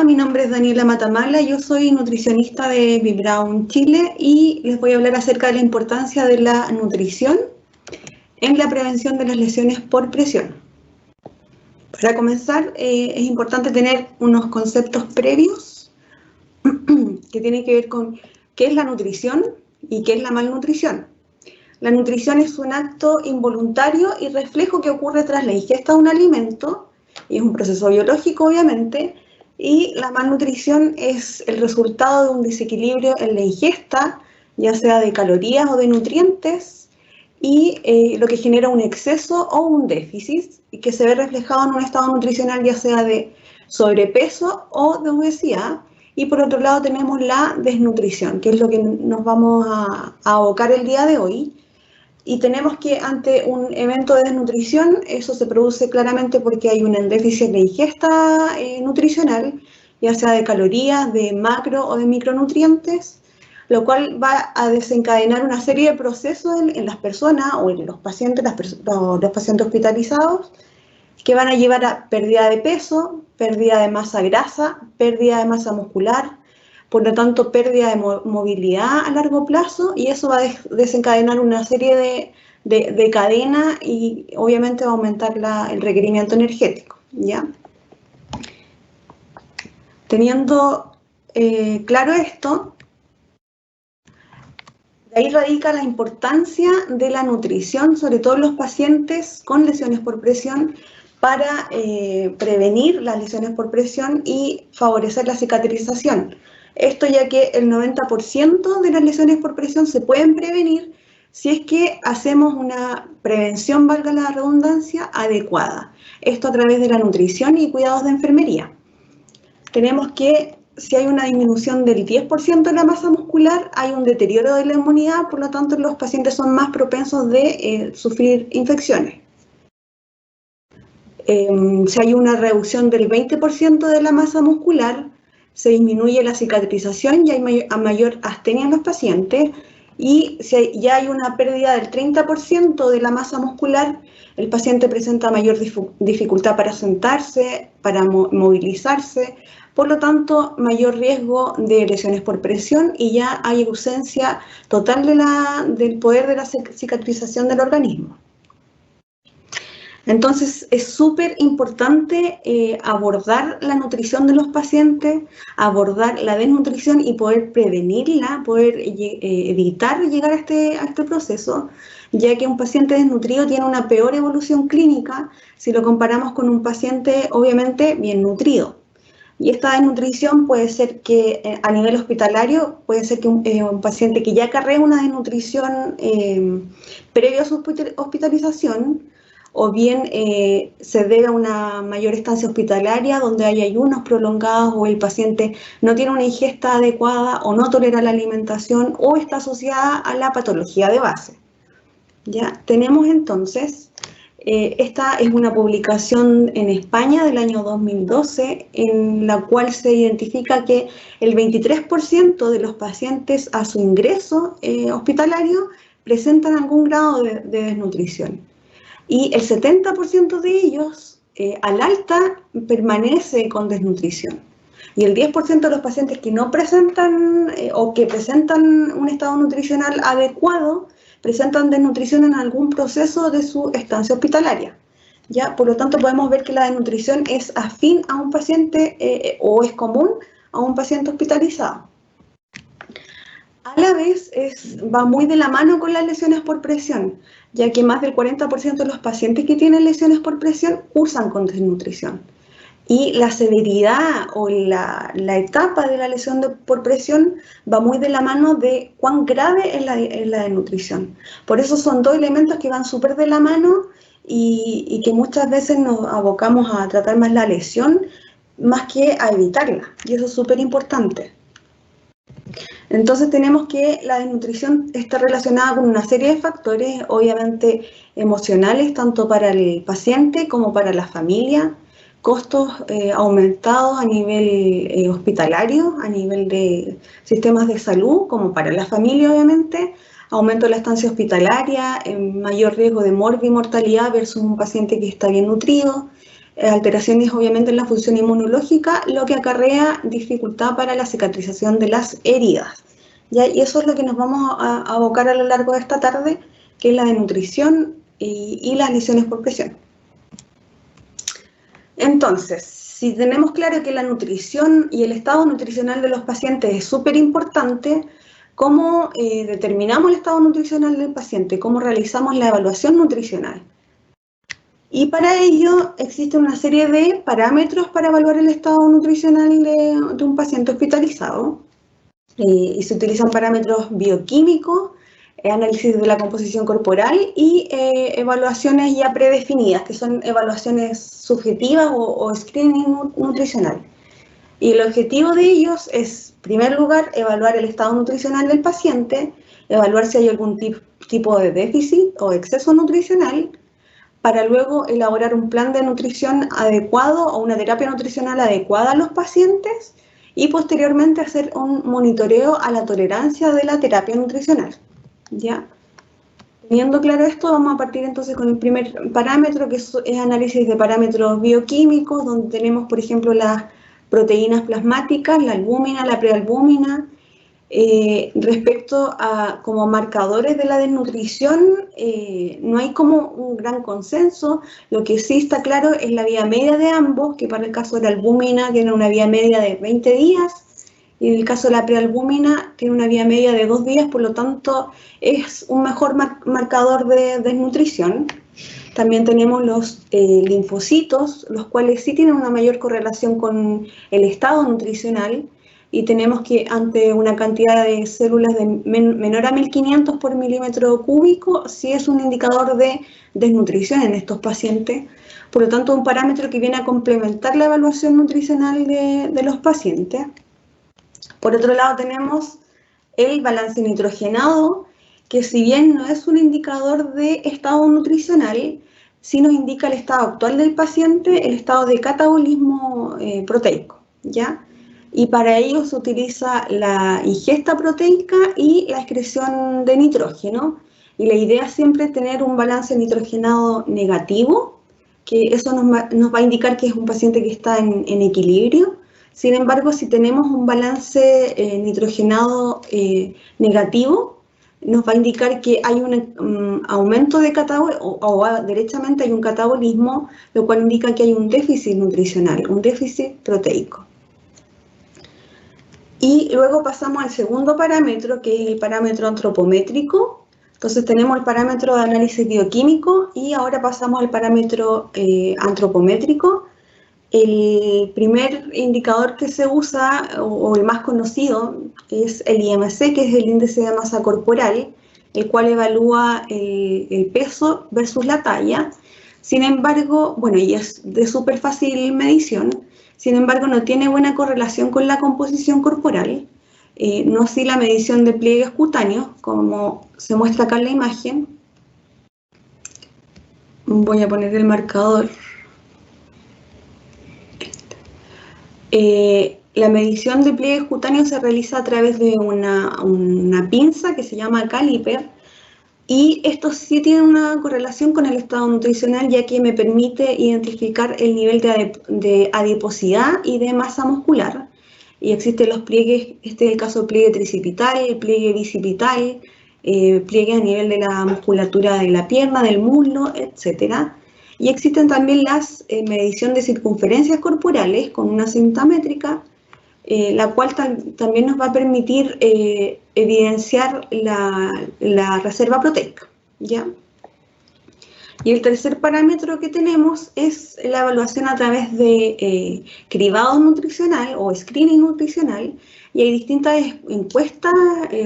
Mi nombre es Daniela Matamala, yo soy nutricionista de B. Braun Chile y les voy a hablar acerca de la importancia de la nutrición en la prevención de las lesiones por presión. Para comenzar, es importante tener unos conceptos previos que tienen que ver con qué es la nutrición y qué es la malnutrición. La nutrición es un acto involuntario y reflejo que ocurre tras la ingesta de un alimento, y es un proceso biológico obviamente, y la malnutrición es el resultado de un desequilibrio en la ingesta, ya sea de calorías o de nutrientes, y lo que genera un exceso o un déficit, y que se ve reflejado en un estado nutricional ya sea de sobrepeso o de obesidad. Y por otro lado tenemos la desnutrición, que es lo que nos vamos a abocar el día de hoy. Y tenemos que ante un evento de desnutrición, eso se produce claramente porque hay un déficit de ingesta nutricional, ya sea de calorías, de macro o de micronutrientes, lo cual va a desencadenar una serie de procesos en las personas o en los pacientes, los pacientes hospitalizados, que van a llevar a pérdida de peso, pérdida de masa grasa, pérdida de masa muscular, por lo tanto pérdida de movilidad a largo plazo, y eso va a desencadenar una serie de cadenas y obviamente va a aumentar el requerimiento energético, ¿ya? Teniendo claro esto, de ahí radica la importancia de la nutrición, sobre todo en los pacientes con lesiones por presión, para prevenir las lesiones por presión y favorecer la cicatrización. Esto ya que el 90% de las lesiones por presión se pueden prevenir si es que hacemos una prevención, valga la redundancia, adecuada. Esto a través de la nutrición y cuidados de enfermería. Tenemos que si hay una disminución del 10% de la masa muscular, hay un deterioro de la inmunidad, por lo tanto los pacientes son más propensos de sufrir infecciones. Si hay una reducción del 20% de la masa muscular, se disminuye la cicatrización y hay mayor astenia en los pacientes. Y si ya hay una pérdida del 30% de la masa muscular, el paciente presenta mayor dificultad para sentarse, para movilizarse, por lo tanto mayor riesgo de lesiones por presión y ya hay ausencia total del poder de la cicatrización del organismo. Entonces es súper importante abordar la nutrición de los pacientes, abordar la desnutrición y poder prevenirla, poder evitar llegar a este proceso, ya que un paciente desnutrido tiene una peor evolución clínica si lo comparamos con un paciente obviamente bien nutrido. Y esta desnutrición puede ser que a nivel hospitalario, puede ser que un paciente que ya acarrea una desnutrición previo a su hospitalización, o bien se debe a una mayor estancia hospitalaria donde hay ayunos prolongados o el paciente no tiene una ingesta adecuada o no tolera la alimentación o está asociada a la patología de base. ¿Ya? Tenemos entonces, esta es una publicación en España del año 2012 en la cual se identifica que el 23% de los pacientes a su ingreso hospitalario presentan algún grado de desnutrición. Y el 70% de ellos al alta permanece con desnutrición. Y el 10% de los pacientes que no presentan o que presentan un estado nutricional adecuado, presentan desnutrición en algún proceso de su estancia hospitalaria. ¿Ya? Por lo tanto, podemos ver que la desnutrición es afín a un paciente o es común a un paciente hospitalizado. A la vez va muy de la mano con las lesiones por presión, ya que más del 40% de los pacientes que tienen lesiones por presión cursan con desnutrición. Y la severidad o la etapa de la lesión por presión va muy de la mano de cuán grave es la desnutrición. Por eso son dos elementos que van súper de la mano y que muchas veces nos abocamos a tratar más la lesión más que a evitarla. Y eso es súper importante. Entonces tenemos que la desnutrición está relacionada con una serie de factores, obviamente emocionales, tanto para el paciente como para la familia, costos aumentados a nivel hospitalario, a nivel de sistemas de salud, como para la familia obviamente, aumento de la estancia hospitalaria, mayor riesgo de mortalidad versus un paciente que está bien nutrido, alteraciones obviamente en la función inmunológica, lo que acarrea dificultad para la cicatrización de las heridas. ¿Ya? Y eso es lo que nos vamos a abocar a lo largo de esta tarde, que es la desnutrición y las lesiones por presión. Entonces, si tenemos claro que la nutrición y el estado nutricional de los pacientes es súper importante, ¿cómo determinamos el estado nutricional del paciente? ¿Cómo realizamos la evaluación nutricional? Y para ello existe una serie de parámetros para evaluar el estado nutricional de un paciente hospitalizado. Y se utilizan parámetros bioquímicos, análisis de la composición corporal y evaluaciones ya predefinidas, que son evaluaciones subjetivas o screening nutricional. Y el objetivo de ellos es, en primer lugar, evaluar el estado nutricional del paciente, evaluar si hay algún tipo de déficit o exceso nutricional, para luego elaborar un plan de nutrición adecuado o una terapia nutricional adecuada a los pacientes y posteriormente hacer un monitoreo a la tolerancia de la terapia nutricional. ¿Ya? Teniendo claro esto, vamos a partir entonces con el primer parámetro, que es análisis de parámetros bioquímicos, donde tenemos, por ejemplo, las proteínas plasmáticas, la albúmina, la prealbúmina. Respecto a como marcadores de la desnutrición, no hay como un gran consenso. Lo que sí está claro es la vía media de ambos, que para el caso de la albúmina tiene una vía media de 20 días, y en el caso de la prealbúmina tiene una vía media de 2 días, por lo tanto es un mejor marcador de desnutrición. También tenemos los linfocitos, los cuales sí tienen una mayor correlación con el estado nutricional, y tenemos que ante una cantidad de células de menor a 1500 por milímetro cúbico, sí es un indicador de desnutrición en estos pacientes. Por lo tanto, un parámetro que viene a complementar la evaluación nutricional de los pacientes. Por otro lado, tenemos el balance nitrogenado, que si bien no es un indicador de estado nutricional, sí nos indica el estado actual del paciente, el estado de catabolismo proteico, ¿ya? Y para ello se utiliza la ingesta proteica y la excreción de nitrógeno. Y la idea es siempre tener un balance nitrogenado negativo, que eso nos va a indicar que es un paciente que está en equilibrio. Sin embargo, si tenemos un balance nitrogenado negativo, nos va a indicar que hay un aumento de catabolismo, o derechamente hay un catabolismo, lo cual indica que hay un déficit nutricional, un déficit proteico. Y luego pasamos al segundo parámetro, que es el parámetro antropométrico. Entonces tenemos el parámetro de análisis bioquímico y ahora pasamos al parámetro antropométrico. El primer indicador que se usa, o el más conocido, es el IMC, que es el índice de masa corporal, el cual evalúa el peso versus la talla. Sin embargo, bueno, y es de súper fácil medición. Sin embargo, no tiene buena correlación con la composición corporal, no así la medición de pliegues cutáneos, como se muestra acá en la imagen. Voy a poner el marcador. La medición de pliegues cutáneos se realiza a través de una pinza que se llama caliper, y esto sí tiene una correlación con el estado nutricional, ya que me permite identificar el nivel de adiposidad y de masa muscular. Y existen los pliegues, este es el caso del pliegue tricipital, el pliegue bicipital, pliegue a nivel de la musculatura de la pierna, del muslo, etc. Y existen también las medición de circunferencias corporales con una cinta métrica, la cual también nos va a permitir evidenciar la reserva proteica, ¿ya? Y el tercer parámetro que tenemos es la evaluación a través de cribado nutricional o screening nutricional, y hay distintas encuestas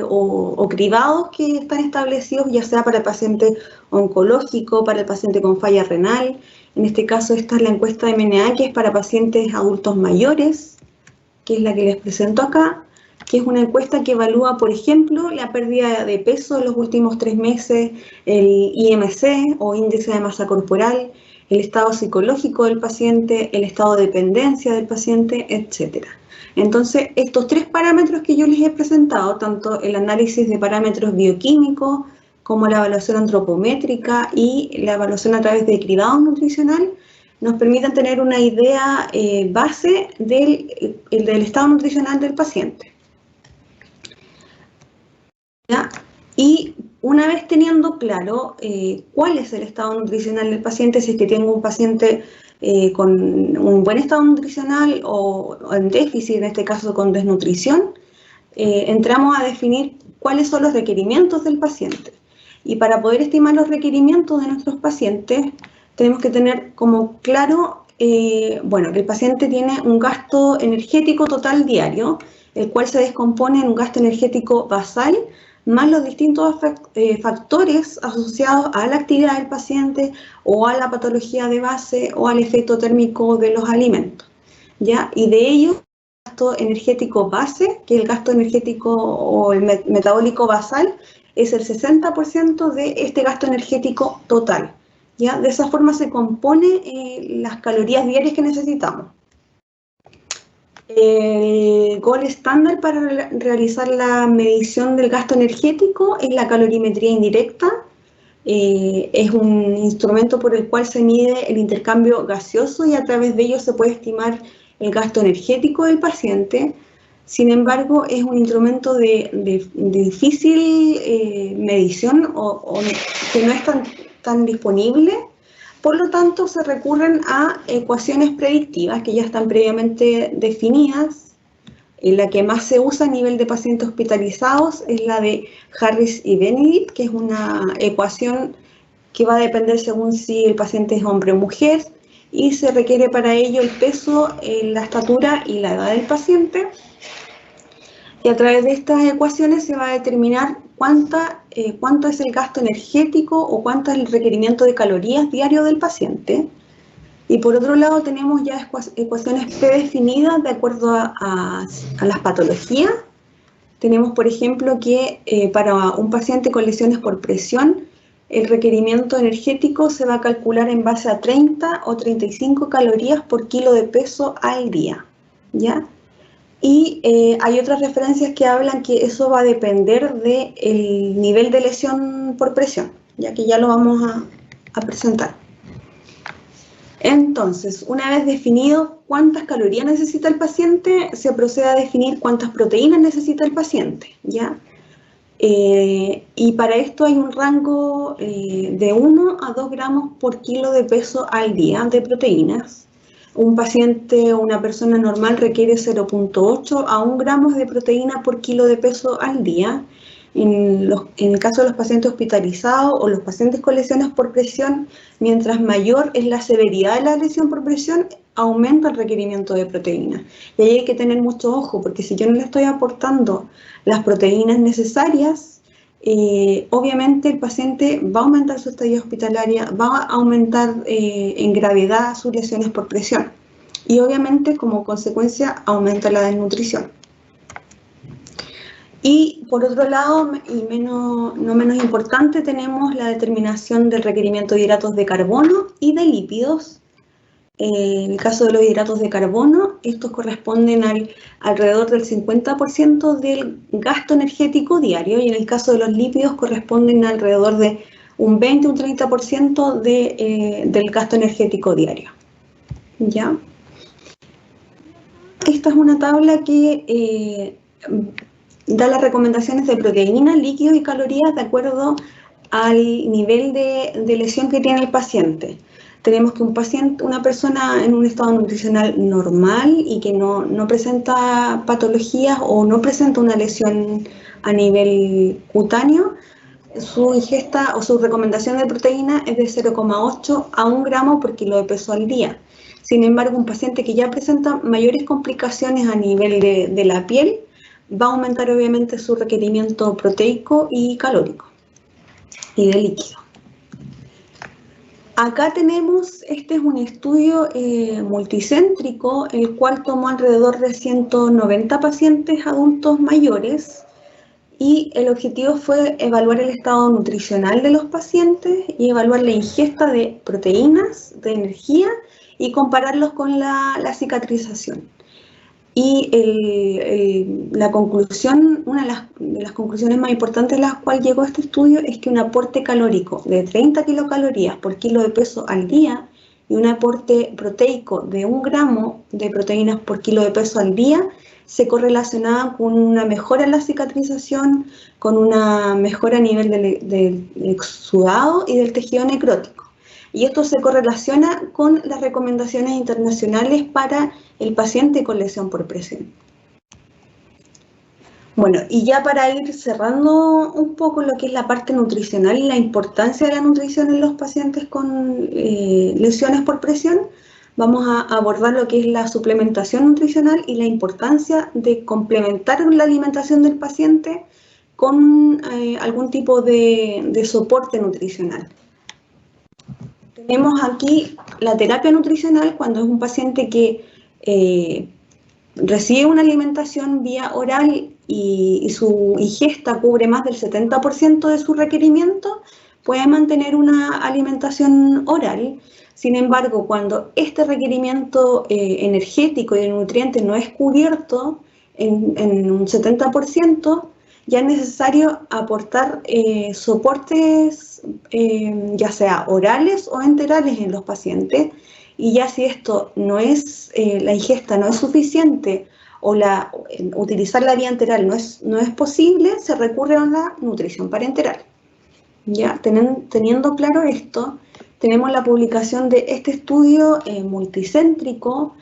o cribados que están establecidos, ya sea para el paciente oncológico, para el paciente con falla renal. En este caso, esta es la encuesta de MNA, que es para pacientes adultos mayores, que es la que les presento acá, que es una encuesta que evalúa, por ejemplo, la pérdida de peso en los últimos 3 meses, el IMC o índice de masa corporal, el estado psicológico del paciente, el estado de dependencia del paciente, etc. Entonces, estos 3 parámetros que yo les he presentado, tanto el análisis de parámetros bioquímicos, como la evaluación antropométrica y la evaluación a través de cribado nutricional, nos permiten tener una idea base del estado nutricional del paciente. ¿Ya? Y una vez teniendo claro cuál es el estado nutricional del paciente, si es que tengo un paciente con un buen estado nutricional o en déficit, en este caso con desnutrición, entramos a definir cuáles son los requerimientos del paciente. Y para poder estimar los requerimientos de nuestros pacientes, tenemos que tener como claro, bueno, que el paciente tiene un gasto energético total diario, el cual se descompone en un gasto energético basal, más los distintos factores asociados a la actividad del paciente o a la patología de base o al efecto térmico de los alimentos, ¿ya? Y de ello, el gasto energético base, que el gasto energético o el metabólico basal, es el 60% de este gasto energético total, ¿ya? De esa forma se compone las calorías diarias que necesitamos. El gold estándar para realizar la medición del gasto energético es la calorimetría indirecta. Es un instrumento por el cual se mide el intercambio gaseoso y a través de ello se puede estimar el gasto energético del paciente. Sin embargo, es un instrumento de difícil medición o que no es tan disponible. Por lo tanto, se recurren a ecuaciones predictivas que ya están previamente definidas. La que más se usa a nivel de pacientes hospitalizados es la de Harris y Benedict, que es una ecuación que va a depender según si el paciente es hombre o mujer, y se requiere para ello el peso, la estatura y la edad del paciente. Y a través de estas ecuaciones se va a determinar cuánto es el gasto energético o cuánto es el requerimiento de calorías diario del paciente. Y por otro lado tenemos ya ecuaciones predefinidas de acuerdo a las patologías. Tenemos, por ejemplo, que para un paciente con lesiones por presión, el requerimiento energético se va a calcular en base a 30 o 35 calorías por kilo de peso al día, ¿ya? Y hay otras referencias que hablan que eso va a depender del nivel de lesión por presión, ya que ya lo vamos a presentar. Entonces, una vez definido cuántas calorías necesita el paciente, se procede a definir cuántas proteínas necesita el paciente, ¿ya? Y para esto hay un rango de 1 a 2 gramos por kilo de peso al día de proteínas. Un paciente o una persona normal requiere 0,8 a 1 gramos de proteína por kilo de peso al día. En el caso de los pacientes hospitalizados o los pacientes con lesiones por presión, mientras mayor es la severidad de la lesión por presión, aumenta el requerimiento de proteína. Y ahí hay que tener mucho ojo, porque si yo no le estoy aportando las proteínas necesarias, obviamente el paciente va a aumentar su estadía hospitalaria, va a aumentar en gravedad sus lesiones por presión. Y obviamente como consecuencia aumenta la desnutrición. Y por otro lado, y no menos importante, tenemos la determinación del requerimiento de hidratos de carbono y de lípidos. En el caso de los hidratos de carbono, estos corresponden alrededor del 50% del gasto energético diario, y en el caso de los lípidos corresponden alrededor de un 20 o un 30% del gasto energético diario. ¿Ya? Esta es una tabla que da las recomendaciones de proteínas, líquidos y calorías de acuerdo al nivel de lesión que tiene el paciente. Tenemos que una persona en un estado nutricional normal y que no presenta patologías o no presenta una lesión a nivel cutáneo, su ingesta o su recomendación de proteína es de 0,8 a 1 gramo por kilo de peso al día. Sin embargo, un paciente que ya presenta mayores complicaciones a nivel de la piel, va a aumentar obviamente su requerimiento proteico y calórico y de líquido. Acá tenemos, este es un estudio multicéntrico, el cual tomó alrededor de 190 pacientes adultos mayores, y el objetivo fue evaluar el estado nutricional de los pacientes y evaluar la ingesta de proteínas, de energía, y compararlos con la cicatrización. Y la conclusión, una de las conclusiones más importantes a las cuales llegó este estudio es que un aporte calórico de 30 kilocalorías por kilo de peso al día y un aporte proteico de 1 gramo de proteínas por kilo de peso al día se correlacionaba con una mejora en la cicatrización, con una mejora a nivel del exudado y del tejido necrótico. Y esto se correlaciona con las recomendaciones internacionales para el paciente con lesión por presión. Bueno, y ya para ir cerrando un poco lo que es la parte nutricional y la importancia de la nutrición en los pacientes con lesiones por presión, vamos a abordar lo que es la suplementación nutricional y la importancia de complementar la alimentación del paciente con algún tipo de soporte nutricional. Tenemos aquí la terapia nutricional cuando es un paciente que recibe una alimentación vía oral y su ingesta cubre más del 70% de su requerimiento, puede mantener una alimentación oral. Sin embargo, cuando este requerimiento energético y de nutrientes no es cubierto en un 70%, ya es necesario aportar soportes, ya sea orales o enterales en los pacientes, y ya si esto no es, la ingesta no es suficiente o utilizar la vía enteral no es posible, se recurre a la nutrición parenteral. Ya teniendo claro esto, tenemos la publicación de este estudio multicéntrico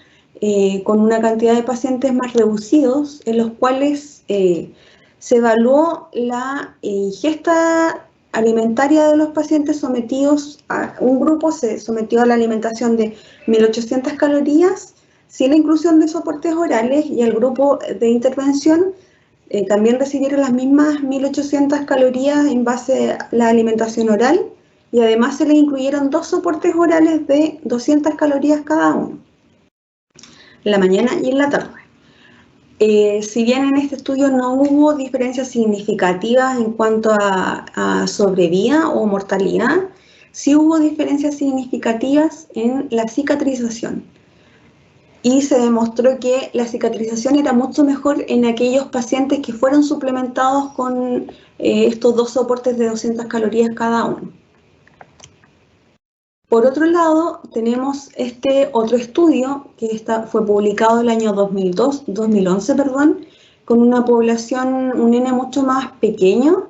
con una cantidad de pacientes más reducidos, en los cuales se evaluó la ingesta alimentaria de los pacientes sometidos a un grupo, se sometió a la alimentación de 1.800 calorías sin la inclusión de soportes orales, y el grupo de intervención también recibieron las mismas 1.800 calorías en base a la alimentación oral, y además se les incluyeron 2 soportes orales de 200 calorías cada uno, en la mañana y en la tarde. Si bien en este estudio no hubo diferencias significativas en cuanto a sobrevida o mortalidad, sí hubo diferencias significativas en la cicatrización. Y se demostró que la cicatrización era mucho mejor en aquellos pacientes que fueron suplementados con estos 2 soportes de 200 calorías cada uno. Por otro lado, tenemos este otro estudio que fue publicado el año 2011, con una población, un N mucho más pequeño,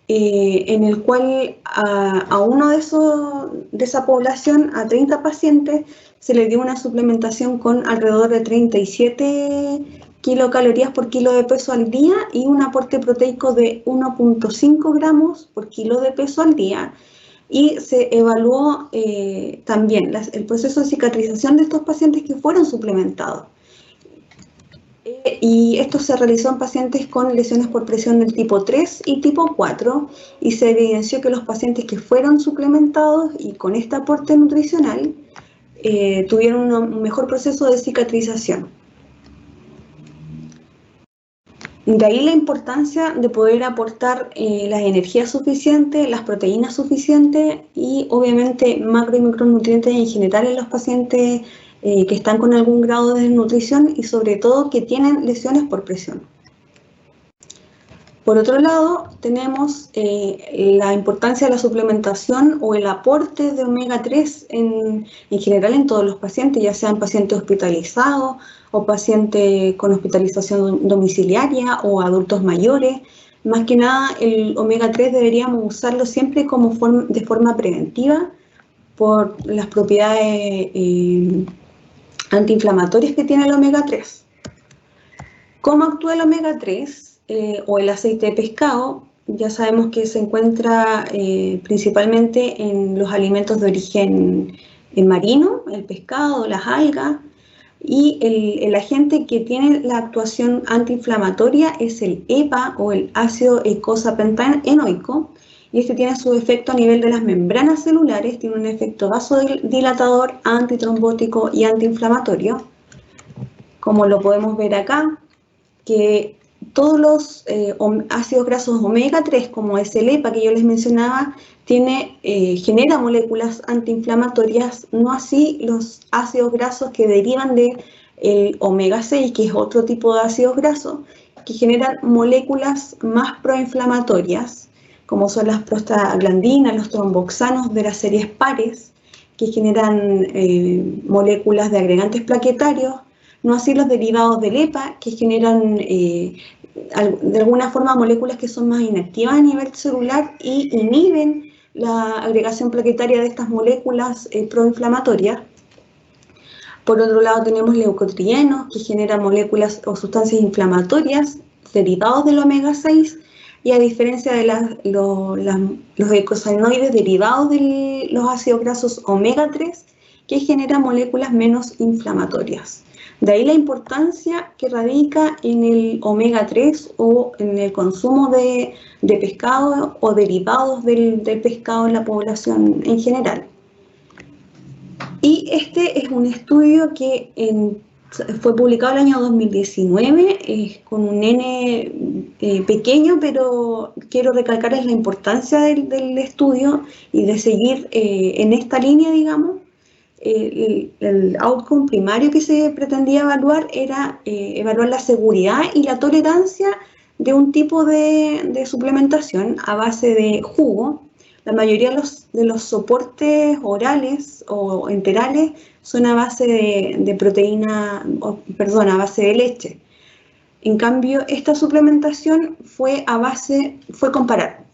en el cual a uno de esa población, a 30 pacientes, se le dio una suplementación con alrededor de 37 kilocalorías por kilo de peso al día y un aporte proteico de 1.5 gramos por kilo de peso al día. Y se evaluó también el proceso de cicatrización de estos pacientes que fueron suplementados. Y esto se realizó en pacientes con lesiones por presión del tipo 3 y tipo 4, y se evidenció que los pacientes que fueron suplementados y con este aporte nutricional tuvieron un mejor proceso de cicatrización. De ahí la importancia de poder aportar las energías suficientes, las proteínas suficientes y obviamente macro y micronutrientes en general en los pacientes que están con algún grado de desnutrición y sobre todo que tienen lesiones por presión. Por otro lado, tenemos la importancia de la suplementación o el aporte de omega 3 en general en todos los pacientes, ya sean pacientes hospitalizados o pacientes con hospitalización domiciliaria o adultos mayores. Más que nada, el omega 3 deberíamos usarlo siempre de forma preventiva por las propiedades antiinflamatorias que tiene el omega 3. ¿Cómo actúa el omega 3? O el aceite de pescado? Ya sabemos que se encuentra principalmente en los alimentos de origen marino, el pescado, las algas, y el agente que tiene la actuación antiinflamatoria es el EPA o el ácido eicosapentaenoico, y este tiene su efecto a nivel de las membranas celulares, tiene un efecto vasodilatador, antitrombótico y antiinflamatorio, como lo podemos ver acá, que todos los ácidos grasos omega 3, como es el EPA que yo les mencionaba, genera moléculas antiinflamatorias, no así los ácidos grasos que derivan del omega 6, que es otro tipo de ácidos grasos, que generan moléculas más proinflamatorias, como son las prostaglandinas, los tromboxanos de las series pares, que generan moléculas de agregantes plaquetarios, no así los derivados del EPA, que generan de alguna forma moléculas que son más inactivas a nivel celular y inhiben la agregación plaquetaria de estas moléculas proinflamatorias. Por otro lado tenemos leucotrienos, que generan moléculas o sustancias inflamatorias derivados del omega 6, y a diferencia de los eicosanoides derivados de los ácidos grasos omega 3, que generan moléculas menos inflamatorias. De ahí la importancia que radica en el omega 3 o en el consumo de pescado o derivados del pescado en la población en general. Y este es un estudio que fue publicado el año 2019, con un N pequeño, pero quiero recalcarles la importancia del estudio y de seguir en esta línea, digamos. El outcome primario que se pretendía evaluar era evaluar la seguridad y la tolerancia de un tipo de suplementación a base de jugo. La mayoría de los soportes orales o enterales son a base de proteína, a base de leche. En cambio, esta suplementación fue comparar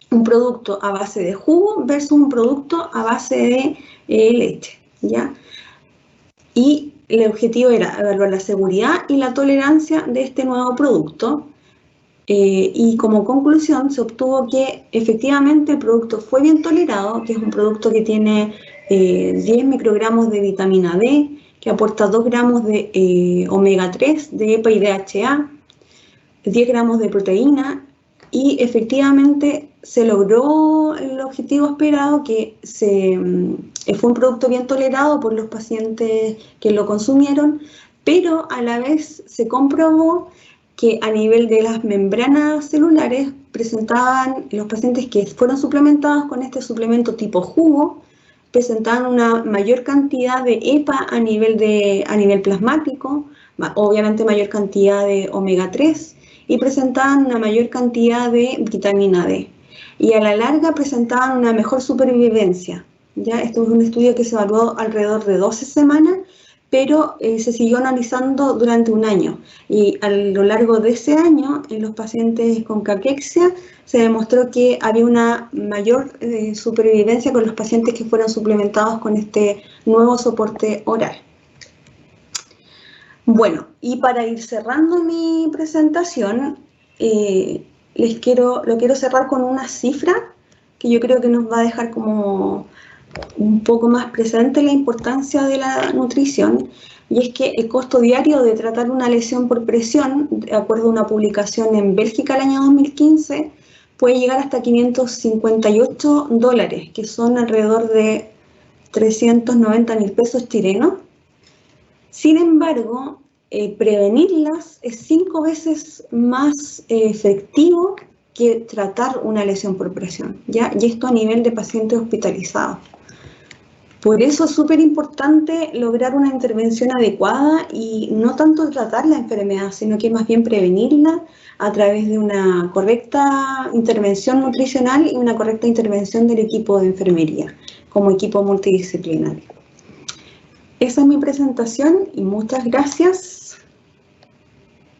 un producto a base de jugo versus un producto a base de leche, ¿ya? Y el objetivo era evaluar la seguridad y la tolerancia de este nuevo producto. Y como conclusión se obtuvo que efectivamente el producto fue bien tolerado, que es un producto que tiene 10 microgramos de vitamina D, que aporta 2 gramos de omega 3, de EPA y DHA, 10 gramos de proteína, y efectivamente se logró el objetivo esperado, que fue un producto bien tolerado por los pacientes que lo consumieron, pero a la vez se comprobó que a nivel de las membranas celulares los pacientes que fueron suplementados con este suplemento tipo jugo, presentaban una mayor cantidad de EPA a nivel plasmático, obviamente mayor cantidad de omega 3, y presentaban una mayor cantidad de vitamina D. Y a la larga presentaban una mejor supervivencia. ¿Ya? Esto es un estudio que se evaluó alrededor de 12 semanas, pero se siguió analizando durante un año, y a lo largo de ese año en los pacientes con caquexia se demostró que había una mayor supervivencia con los pacientes que fueron suplementados con este nuevo soporte oral. Bueno, y para ir cerrando mi presentación, lo quiero cerrar con una cifra que yo creo que nos va a dejar como un poco más presente la importancia de la nutrición, y es que el costo diario de tratar una lesión por presión, de acuerdo a una publicación en Bélgica el año 2015, puede llegar hasta $558, que son alrededor de 390.000 pesos chilenos. Sin embargo, prevenirlas es 5 veces más efectivo que tratar una lesión por presión, ¿ya? Y esto a nivel de pacientes hospitalizados. Por eso es súper importante lograr una intervención adecuada y no tanto tratar la enfermedad, sino que más bien prevenirla a través de una correcta intervención nutricional y una correcta intervención del equipo de enfermería, como equipo multidisciplinario. Esa es mi presentación y muchas gracias.